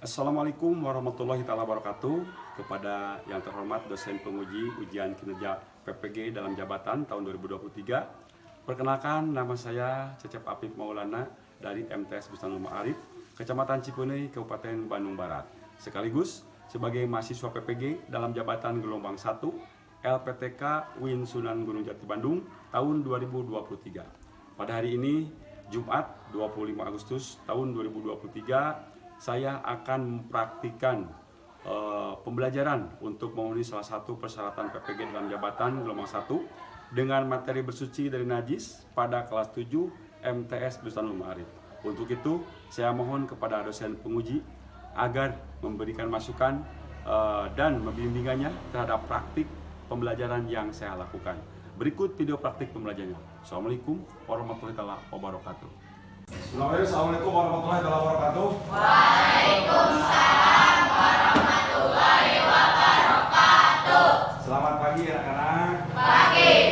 Assalamualaikum warahmatullahi wabarakatuh. Kepada yang terhormat dosen penguji ujian kinerja PPG dalam jabatan tahun 2023. Perkenalkan, nama saya Cecep Apif Maulana dari MTS Bustanul Ma'arif, Kecamatan Cipeuneuh, Kabupaten Bandung Barat. Sekaligus sebagai mahasiswa PPG dalam jabatan gelombang 1 LPTK Win Sunan Gunung Jati Bandung tahun 2023. Pada hari ini, Jumat 25 Agustus tahun 2023, saya akan mempraktikkan pembelajaran untuk memenuhi salah satu persyaratan PPG dalam jabatan gelombang 1 dengan materi bersuci dari najis pada kelas 7 MTS Bustanul Ma'arif. Untuk itu, saya mohon kepada dosen penguji agar memberikan masukan dan membimbingannya terhadap praktik pembelajaran yang saya lakukan. Berikut video praktik pembelajarannya. Assalamualaikum warahmatullahi wabarakatuh. Assalamualaikum warahmatullahi wabarakatuh. Waalaikumsalam warahmatullahi wabarakatuh. Selamat pagi anak-anak. Pagi.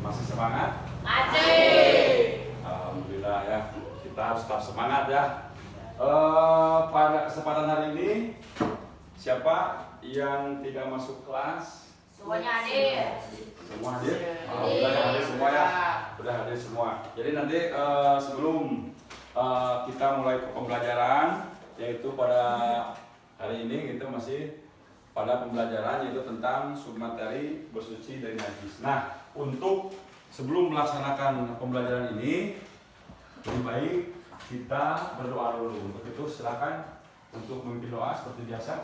Masih semangat? Masih. Alhamdulillah ya. Kita harus tetap semangat ya. Pada kesempatan hari ini, siapa yang tidak masuk kelas? Semuanya hadir. Semua hadir? Alhamdulillah hadir semua ya. Udah hadir semua. Jadi nanti sebelum kita mulai pembelajaran, yaitu pada hari ini kita masih pada pembelajaran yaitu tentang submateri bersuci dari najis. Nah, untuk sebelum melaksanakan pembelajaran ini, lebih baik kita berdoa dulu. Untuk itu silakan untuk memimpin doa seperti biasa.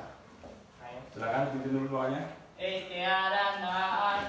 Silakan pimpin dulu doanya. Ikhtiaran naon.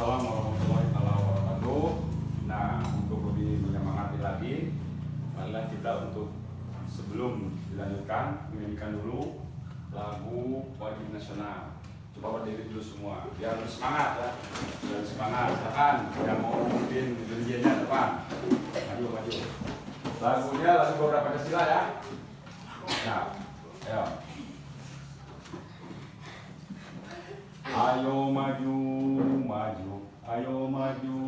Waalaikumsalam warahmatullahi wabarakatuh. Nah, untuk lebih menyemangati lagi, marilah kita untuk sebelum dilanjutkan menyanyikan dulu lagu wajib nasional. Coba berdiri dulu semua, biar semangat ya. Biar semangat. Silakan yang mau memimpin dirinya depan. Maju. Lagunya lagu beberapa Pancasila ya. Nah, ayo. Ayo maju, ayo maju,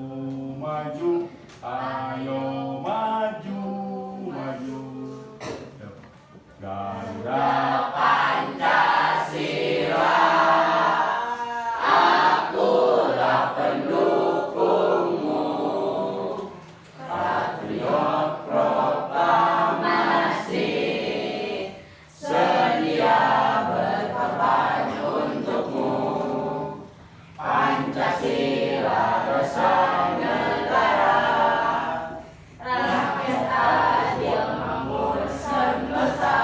Garuda Pancasila, akulah pendukungmu. Patriot proklamasi, sedia berkorban untukmu. Pancasila dosa negara, rakyat adil makmur semesta.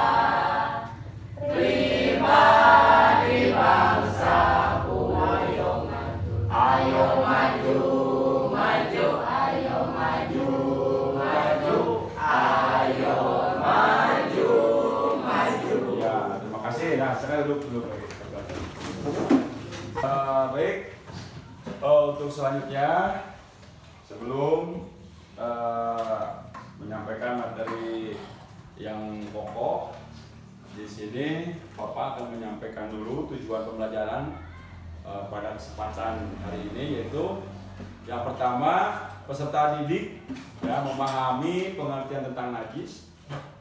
Pribadi bangsaku, ayo maju, ayo maju, Ya, terima kasih. Nah, sekarang duduk. Baik. Untuk selanjutnya, sebelum tujuan pembelajaran pada kesempatan hari ini, yaitu yang pertama peserta didik ya memahami pengertian tentang najis.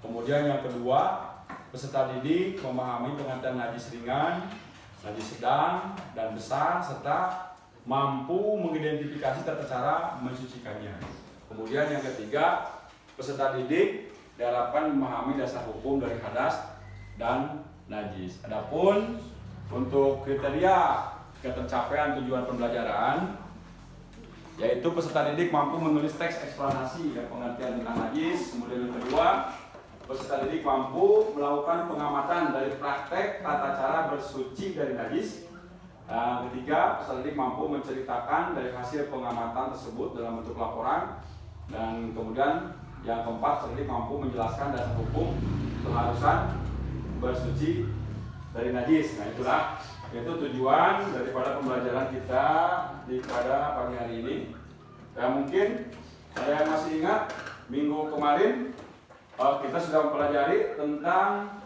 Kemudian yang kedua, peserta didik memahami pengertian najis ringan, najis sedang dan besar, serta mampu mengidentifikasi tata cara mensucikannya. Kemudian yang ketiga, peserta didik diharapkan memahami dasar hukum dari hadas dan najis. Adapun untuk kriteria ketercapaian tujuan pembelajaran, yaitu peserta didik mampu menulis teks eksplanasi dan pengertian tentang najis. Kemudian yang kedua, peserta didik mampu melakukan pengamatan dari praktek tata cara bersuci dari najis. Yang ketiga, peserta didik mampu menceritakan dari hasil pengamatan tersebut dalam bentuk laporan. Dan kemudian yang keempat, peserta didik mampu menjelaskan dasar hukum keharusan bersuci dari najis. Nah, itulah itu tujuan daripada pembelajaran kita pada pagi hari ini. Ya, mungkin saya masih ingat minggu kemarin kita sudah mempelajari tentang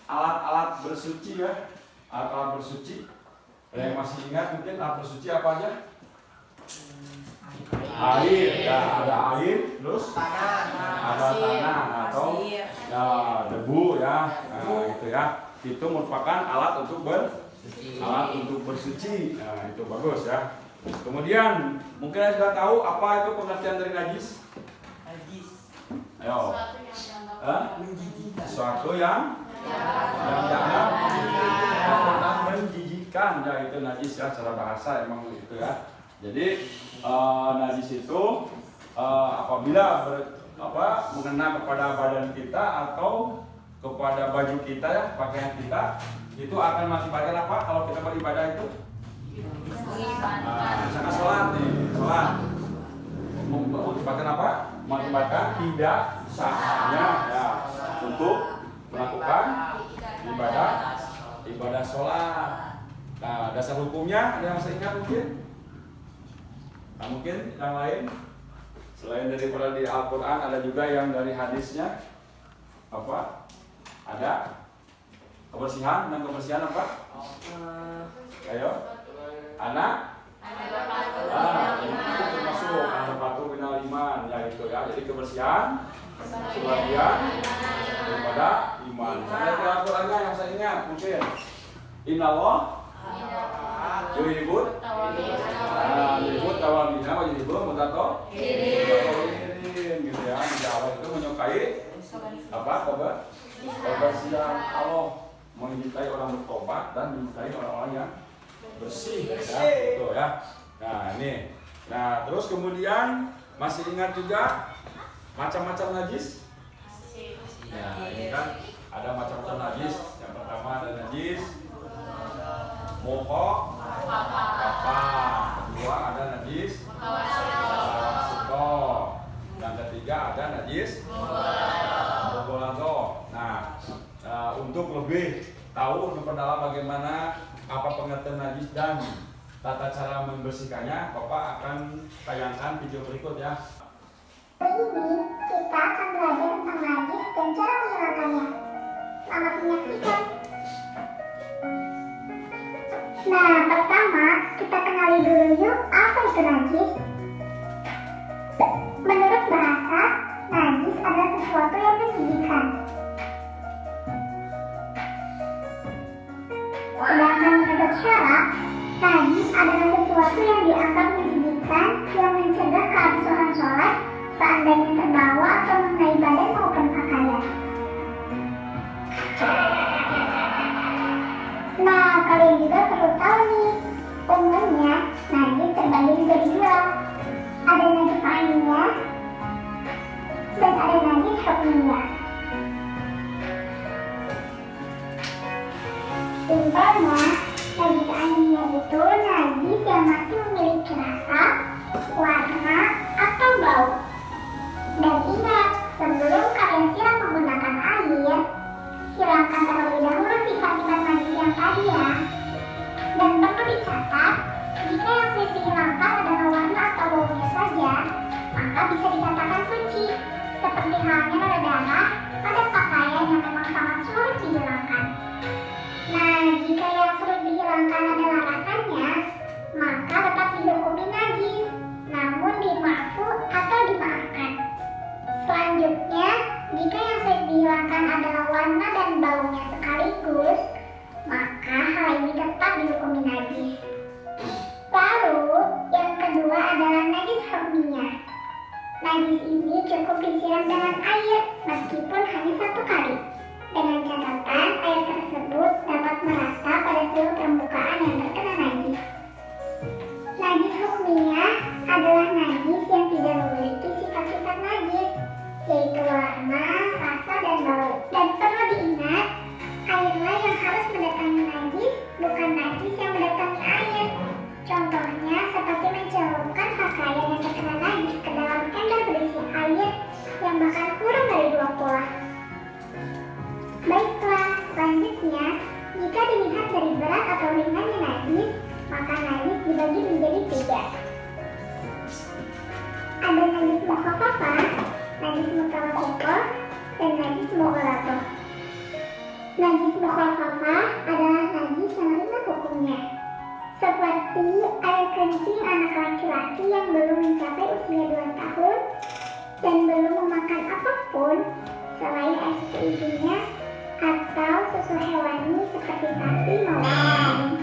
alat-alat bersuci ya, alat-alat bersuci. Ada yang masih ingat mungkin alat bersuci apa aja? Air, ya ada air, terus ada tanah atau ya, debu ya, nah, itu ya. Itu merupakan alat untuk bersuci. Nah, itu bagus ya. Kemudian mungkin Anda sudah tahu apa itu pengertian dari najis? Najis. Ayo. Sesuatu yang jangan menjijikkan. Ya, itu najis ya, secara bahasa emang itu ya. Jadi najis itu apabila mengena kepada badan kita atau kepada baju kita ya, pakaian kita, itu akan mengakibatkan apa kalau kita beribadah itu? Misalkan sholat nih, sholat mengakibatkan apa? Mengakibatkan tidak sahnya ya untuk melakukan ibadah sholat. Nah, dasar hukumnya ada yang masih ingat mungkin? Nah, mungkin yang lain selain daripada di Al-Quran ada juga yang dari hadisnya apa? Ada kebersihan dan kebersihan apa? Ayo, anak. Itu termasuk anak patuh minal iman ya itu ya. Jadi kebersihan sebagian daripada iman. Saya kira Al-Qurannya yang saya ingat mungkin. Innallah yuhibbut tawabina wa yuhibbul mutatahhirin gitu ya. Allah itu menyukai apa? Kebersihan. Allah mencintai orang bertobat dan mencintai orang-orang yang bersih ya, gitu ya. Nah, ini. Nah, terus kemudian masih ingat juga macam-macam najis? Nah, ini kan ada macam-macam najis. Yang pertama ada najis mokok, apa? Kedua ada najis suko. Yang ketiga ada najis bogolago. Nah, untuk lebih tahu memperdalam bagaimana apa pengertian najis dan tata cara membersihkannya, Bapak akan tayangkan video berikut ya. Ini kita akan belajar tentang najis dan cara menghilangkannya. Selamat menyaksikan. Nah, pertama kita kenali dulu yuk apa itu najis. Menurut bahasa, najis adalah sesuatu yang menjijikan. Sedangkan menurut syara, najis adalah sesuatu yang dianggap menjijikan yang mencegah keabsahan sholat seandainya terbawa atau mengenai badan maupun pakaian. Nah, kalian juga perlu tahu nih, umumnya najis terbagi menjadi dua. Ada najis ainiyah dan ada najis hukmiyah. Simpelnya, najis ainiyah itu najis yang masih memiliki rasa, warna, atau bau. Dan ingat, sebelum kalian siram menggunakan air, hilangkan terlebih dahulu sifat-sifat najis yang tadi ya. Dan perlu dicatat, jika yang sulit dihilangkan adalah warna atau baunya saja, maka bisa dikatakan suci. Seperti halnya pada darah, pada pakaian yang memang sangat sulit dihilangkan. Nah, jika yang sulit dihilangkan najis ini cukup disiram dengan air meskipun hanya 1 kali. Dengan catatan air tersebut dapat merata pada seluruh permukaan yang terkena najis. Najis hukmiyah adalah najis yang tidak memiliki sifat-sifat najis, yaitu warna, rasa, dan bau. Dan perlu diingat, airlah yang harus mendatangi najis, bukan najis yang mendatangi air. Contohnya seperti mencelupkan pakaian yang terkena najis ke dalam ember berisi air yang bahkan kurang dari 2 kula. Baiklah, selanjutnya, jika dilihat dari berat atau ringannya najis, maka najis dibagi menjadi 3. Ada najis mukhafafah, najis mutawasithah, dan najis mughaladzah. Najis mukhafafah adalah najis yang ringan hukumnya, seperti air kencing anak laki-laki yang belum mencapai usia 2 tahun dan belum memakan apapun selain air susu ibunya atau susu hewani seperti sapi maupun kambing.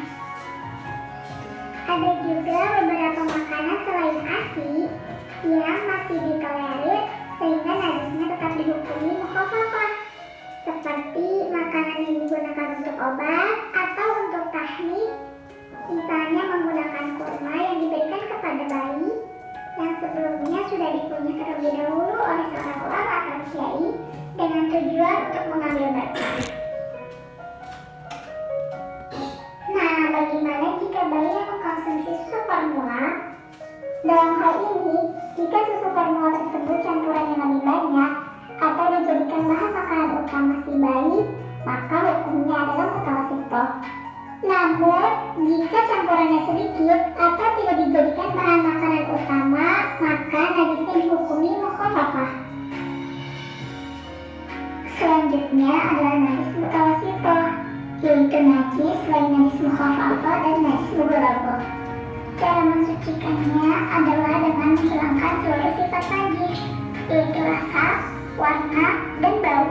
Ada juga beberapa makanan selain ASI yang masih ditolerir sehingga najisnya tetap dihukumi mukhafafah, seperti makanan yang digunakan untuk obat atau untuk tahnik, misalnya menggunakan kurma yang diberikan kepada bayi yang sebelumnya sudah dikunyah terlebih dahulu oleh seorang ulama atau kiai dengan tujuan untuk mengambil berkah. Nah, bagaimana jika bayi yang mengkonsumsi susu formula? Dalam hal ini, jika susu formula tersebut campurannya lebih banyak atau dijadikan bahan makanan utama si bayi, maka hukumnya adalah mutawasithah. Namun, jika campurannya sedikit atau tidak dijadikan bahan makanan utama, maka najisnya dihukumi mukhafafah. Selanjutnya adalah najis mutawasithah, yaitu najis selain najis mukhafafah dan najis mughaladzah. Cara mensucikannya adalah dengan menghilangkan seluruh sifat najis, yaitu rasa, warna, dan bau.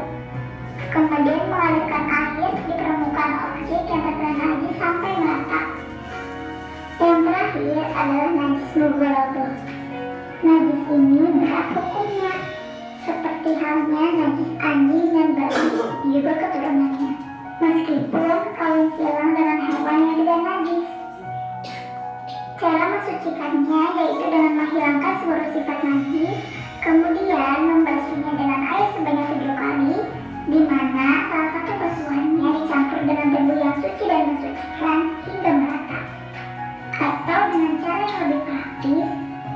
Kemudian mengalirkan air di permukaan objek yang terkena najis sampai merata. Yang terakhir adalah najis mughaladzah. Najis ini berat hukumnya, seperti halnya najis anjing dan babi juga keturunannya, meskipun kawin silang dengan hewan yang tidak najis. Cara mensucikannya yaitu dengan menghilangkan seluruh sifat najis, kemudian membasuhnya dengan air sebanyak 7 kali, di mana salah satu basuhannya dicampur dengan debu yang suci dan mensucikan hingga merata. Atau dengan cara yang lebih praktis,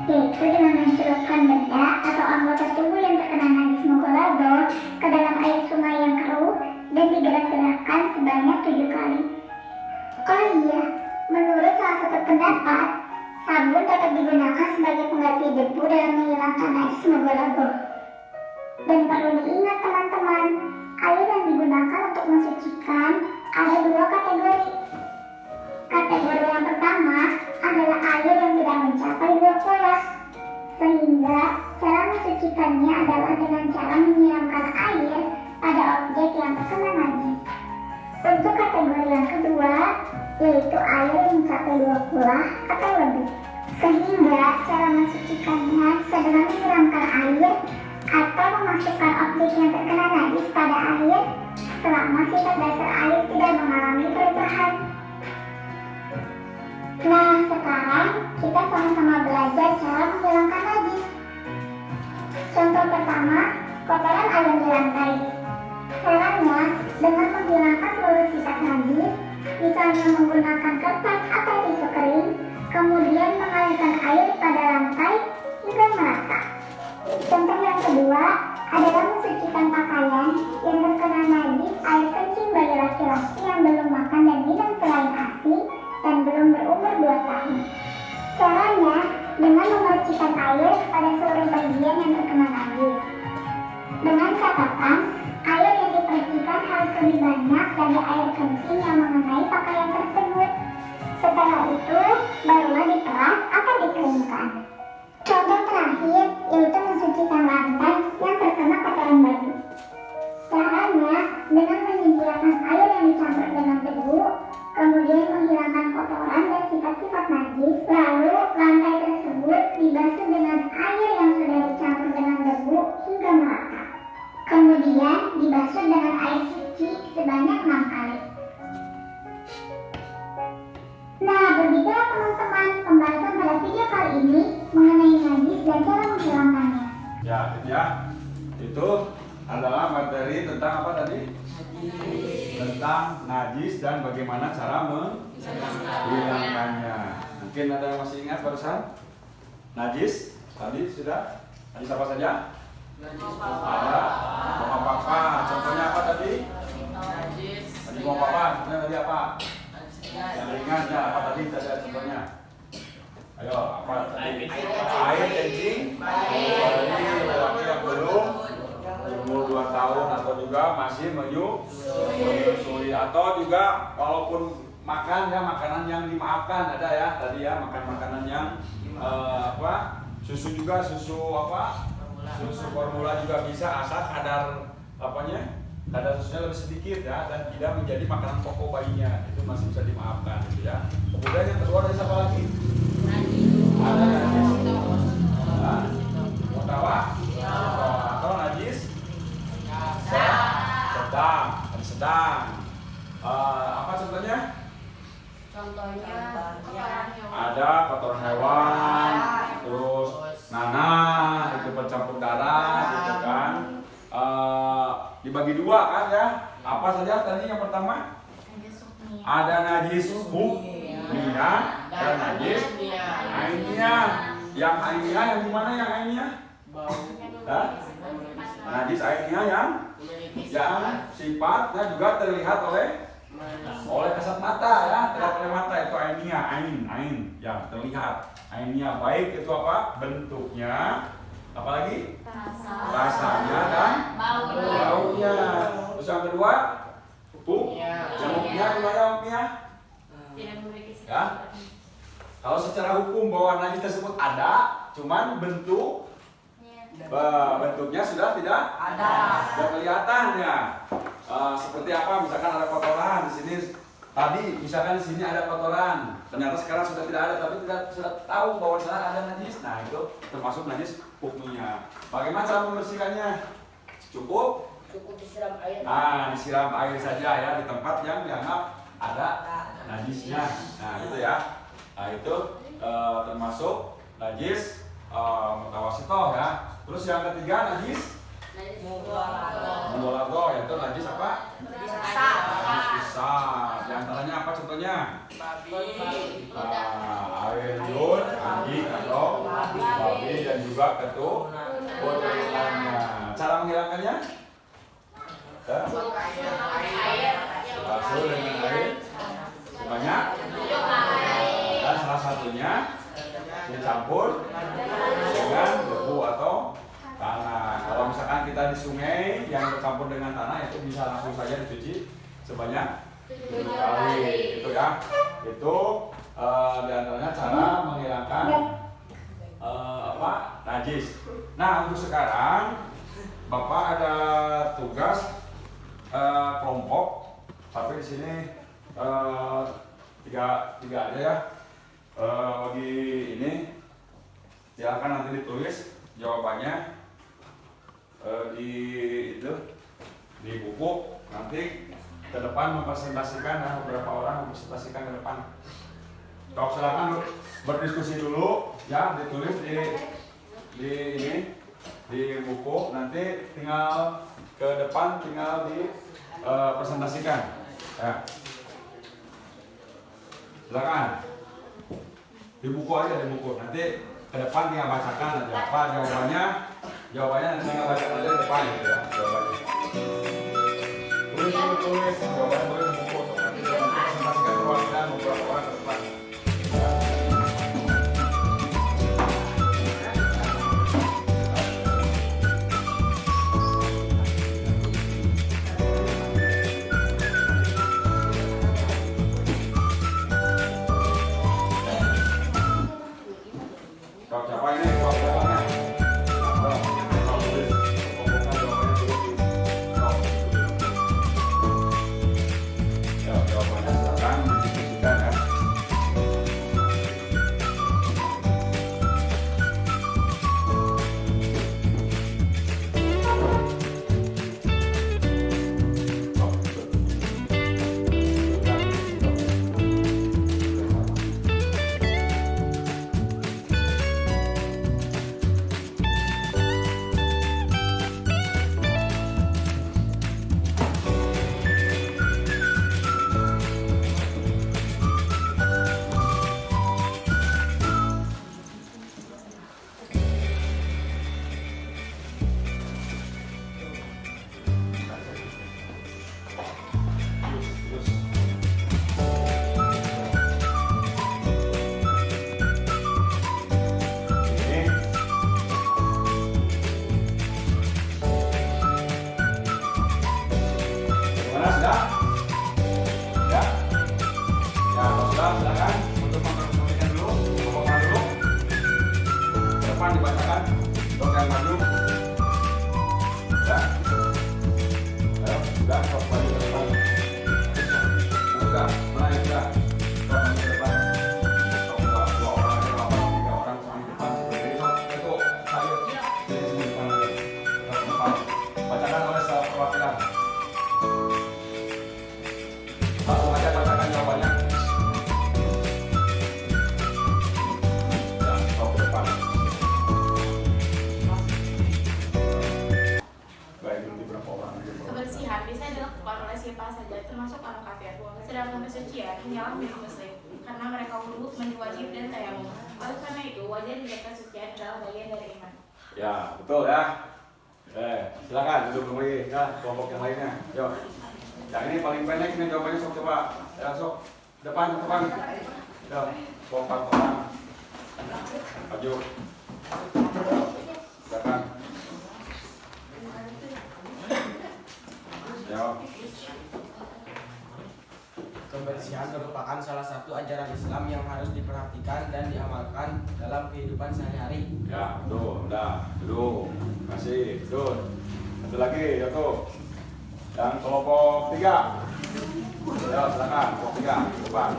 yaitu dengan mencelupkan benda atau anggota tubuh yang terkena najis mughaladzah ke dalam air sungai yang keruh dan digerak-gerakkan sebanyak 7 kali. Oh iya, menurut salah satu pendapat, sabun dapat digunakan sebagai pengganti debu dalam menghilangkan najis mughaladzah. Dan perlu diingat teman-teman, air yang digunakan untuk mensucikan ada 2 kategori. Kategori yang pertama adalah air yang tidak mencapai 2 kula, sehingga cara mensucikannya adalah dengan cara menyiramkan air pada objek yang terkena najis. Untuk kategori yang kedua, yaitu air yang mencapai 2 kula atau lebih, sehingga cara mensucikannya bisa dengan menyiramkan air atau memasukkan objek yang terkena najis pada air selama sifat dasar air tidak mengalami perubahan. Nah, sekarang kita sama-sama belajar cara menghilangkan najis. Contoh pertama, kotoran ayam di lantai. Caranya dengan menghilangkan seluruh sifat najis, misalnya menggunakan kertas atau tisu kering, kemudian mengalirkan air pada lantai hingga merata. Contoh yang kedua adalah mensucikan pakaian yang terkena najis air kencing bagi laki-laki yang belum makan dan minum selain ASI dan belum berumur 2 tahun. Caranya dengan memercikan air pada seluruh bagian yang terkena najis. Dengan catatan, air yang dipercikan harus lebih banyak dari air kencing yang mengenai pakaian tersebut. Setelah itu, barulah diperas atau dikeringkan. Contoh terakhir yaitu mensucikan lantai yang terkena kotoran babi. Caranya dengan menyediakan air yang dicampur dengan debu, kemudian menghilangkan kotoran dan sifat-sifat najis, lalu lantai tersebut dibasuh dengan air yang sudah dicampur Ya, itu ya. Itu adalah materi tentang apa tadi? Tentang najis dan bagaimana cara menghilangkannya. Mungkin ada yang masih ingat barusan? Najis tadi sudah. Najis apa saja? Ada mau apa? Contohnya apa tadi? Tadi mau apa? Contohnya tadi apa? Yang ringan ya. Apa tadi? Tadi ada contohnya. Ayo, apa tadi? Air kencing. Bagi lelaki yang belum umur 2 tahun atau juga masih menyusui, atau juga walaupun makan ya makanan yang dimaafkan ada ya tadi ya, makan makanan yang susu juga, susu formula juga bisa, asal kadar kadar susunya lebih sedikit ya dan tidak menjadi makanan pokok bayinya, itu masih bisa dimaafkan gitu ya. Kemudian yang kedua ada siapa lagi? Ada najis mutawah atau najis sedang. Apa contohnya? Ada kotoran hewan, terus nanah, itu bercampur darah, gitu kan. Dibagi dua kan ya. Apa saja tadi yang pertama? Ada najis hukmiyah dan najis ainiyah. Yang ainiyah yang gimana yang ainiyah? Najis ainiyah yang sifatnya juga terlihat oleh kasat mata ya, terlihat oleh mata, itu ainiyah, ain yang terlihat. Ainiyah baik itu apa? Bentuknya, apalagi rasanya dan baunya. Terus yang kedua, hukumnya gimana hukumnya? Ya. Kalau secara hukum bahwa najis tersebut ada, cuman bentuknya sudah tidak kelihatan ya. Seperti apa? Misalkan ada kotoran di sini. Tadi misalkan di sini ada kotoran, ternyata sekarang sudah tidak ada, tapi sudah tahu bahwa di sana ada najis. Nah itu termasuk najis hukumnya. Bagaimana cara membersihkannya? Cukup disiram air. Disiram air saja ya di tempat yang dianggap ada najisnya. Nah itu ya. Nah itu termasuk najis mutawasitoh ya. Terus yang ketiga najis mughalladhoh, yaitu najis apa? Najis besar. Di antaranya apa contohnya? Air liur, anjing atau babi, dan juga keturunannya. Cara menghilangkannya? Basuh dengan air sebanyak, dan salah satunya dicampur dengan debu atau tanah. Kalau misalkan kita di sungai yang bercampur dengan tanah, itu bisa langsung saja dicuci sebanyak 7 kali itu ya. Itu diantaranya cara menghilangkan najis. Nah untuk sekarang Bapak ada tugas kelompok, tapi di sini tiga aja ya. Bagi ini silakan nanti ditulis jawabannya di buku, nanti ke depan mempresentasikan, beberapa orang mempresentasikan ke depan. Kau silakan berdiskusi dulu ya, ditulis di buku, nanti tinggal ke depan tinggal presentasikan ya. Silakan di buku aja, di buku nanti ke depan tinggal bacakan aja apa jawabannya nanti tinggal bacakan aja di depan gitu ya, jawabannya tulis jawabannya boleh di buku, nanti presentasikan perwakilan beberapa orang ke depan. Jawabannya silakan didiskusikan ya. kesucian hanyalah milik muslim karena mereka wudhu, mandi wajib dan tayamum. Oleh karena itu wajar dilihat kesucian adalah bagian dari iman. Ya, betul ya. Silakan duduk kembali ya, kelompok yang lainnya. Yuk. Yang ini paling pendek nih jawabannya, sok coba. Ya, sok. Depan. Yuk, kelompok pertama. Maju. Silakan. Yuk. Kebersihan merupakan salah satu ajaran Islam yang harus diperhatikan dan diamalkan dalam kehidupan sehari-hari. Ya, betul. Udah, duduk. Masih, duduk. Satu lagi, ya tuh. Yang kelompok 3. Ya, silakan. Kelompok 3, depan.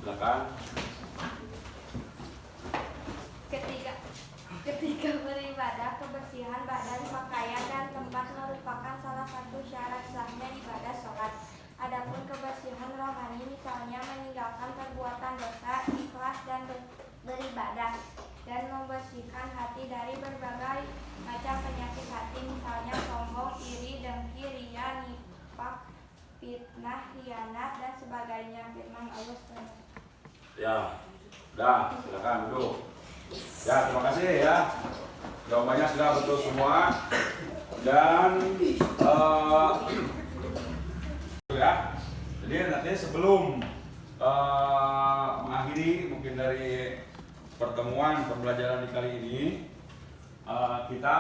Silakan. Ketika beribadah, kebersihan badan, pakaian, dan tempat merupakan salah satu syarat sahnya ibadah sholat. Adapun kebersihan rohani misalnya meninggalkan perbuatan dosa, ikhlas dan beribadah, dan membersihkan hati dari berbagai macam penyakit hati misalnya sombong, iri, dengki, riya, nifak, fitnah, khianat, dan sebagainya. Firman Allah SWT. Ya, udah, silakan duduk. Ya, terima kasih ya. Jawabannya sudah betul semua. Dan ya, jadi nanti sebelum mengakhiri mungkin dari pertemuan pembelajaran di kali ini, kita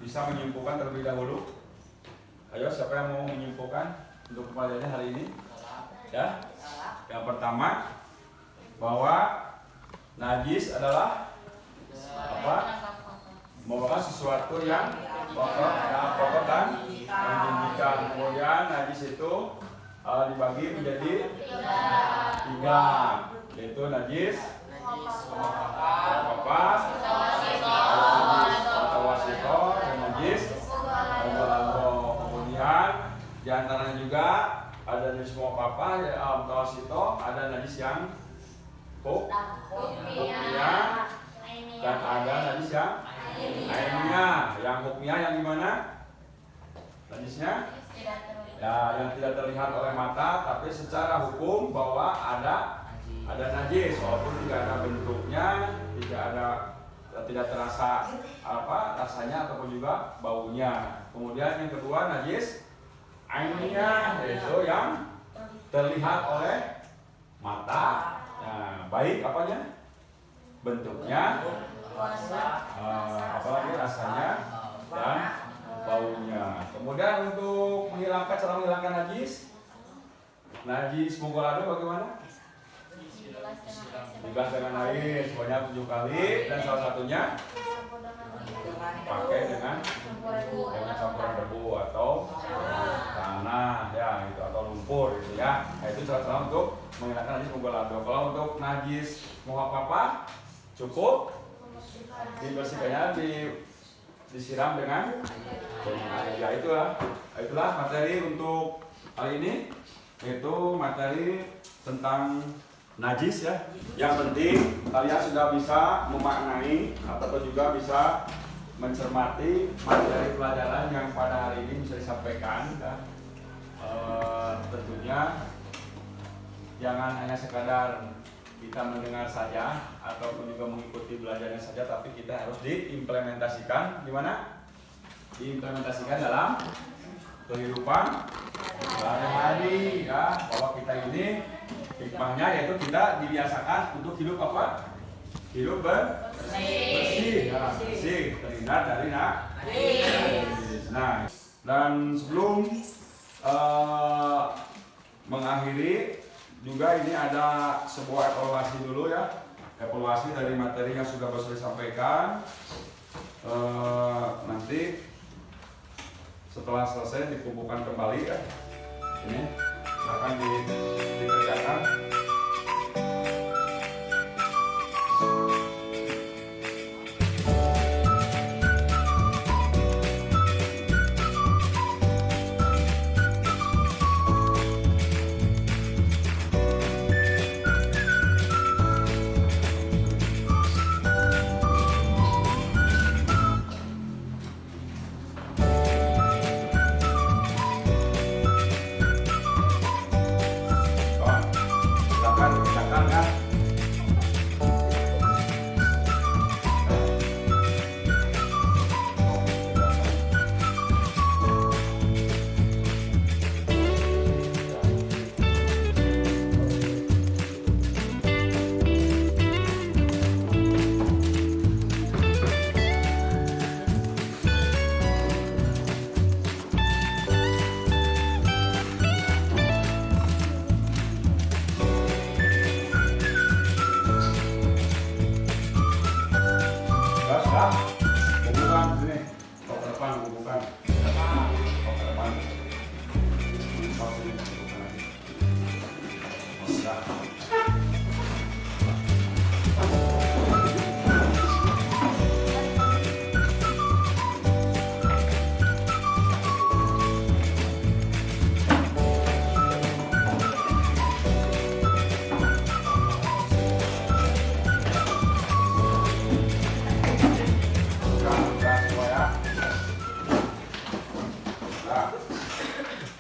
bisa menyimpulkan terlebih dahulu. Ayo, siapa yang mau menyimpulkan untuk pembelajarannya hari ini? Ya, yang pertama bahwa najis adalah apa? Merupakan sesuatu yang kotor dan menjijikkan. Kemudian najis itu dibagi menjadi 3, yaitu najis papas, atau wasito, dan najis mughalladhah. Kemudian diantaranya juga ada najis muqaffah, atau wasito, ada najis yang hukmiyah, dan ada najis yang ainiyah. Yang hukmiyah yang gimana? Najisnya ya yang tidak terlihat oleh mata, tapi secara hukum bahwa ada najis, walaupun tidak ada bentuknya, tidak terasa rasanya ataupun juga baunya. Kemudian yang kedua najis ainiyah, yaitu yang terlihat oleh mata. Nah, baik apanya? Bentuknya, apalagi rasanya dan baunya. Kemudian untuk cara menghilangkan najis mughalladhah bagaimana? Dibilas dengan air sebanyak 7 kali, dan salah satunya pakai dengan campuran debu atau tanah ya gitu, atau lumpur gitu ya. Nah, itu cara untuk menghilangkan najis mughalladhah. Kalau untuk najis muqaffah cukup dibersihkannya, disiram dengan air. Ya, itulah materi untuk hari ini, yaitu materi tentang najis ya. Yang penting kalian sudah bisa memaknai atau juga bisa mencermati materi pelajaran yang pada hari ini bisa disampaikan. Ya. Tentunya jangan hanya sekadar kita mendengar saja ataupun juga mengikuti belajarnya saja, tapi kita harus diimplementasikan. Gimana? Diimplementasikan dalam kehidupan sehari-hari ya, bahwa kita ini hikmahnya yaitu kita dibiasakan untuk hidup apa? Hidup bersih, ya, bersih, terhindar dari najis. Nah, dan sebelum mengakhiri juga ini ada sebuah evaluasi dulu ya, evaluasi dari materi yang sudah disampaikan. Nanti setelah selesai dikumpulkan kembali ya, ini akan dikerjakan.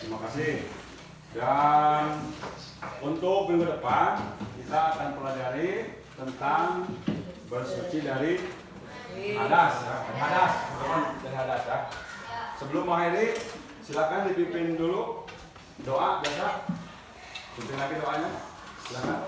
Terima kasih. Dan untuk minggu depan kita akan pelajari tentang bersuci dari hadas, ya. Hadas, teman-teman, dari hadas ya. Sebelum mengakhiri, silakan dipimpin dulu doa biasa. Pimpin lagi doanya, silakan.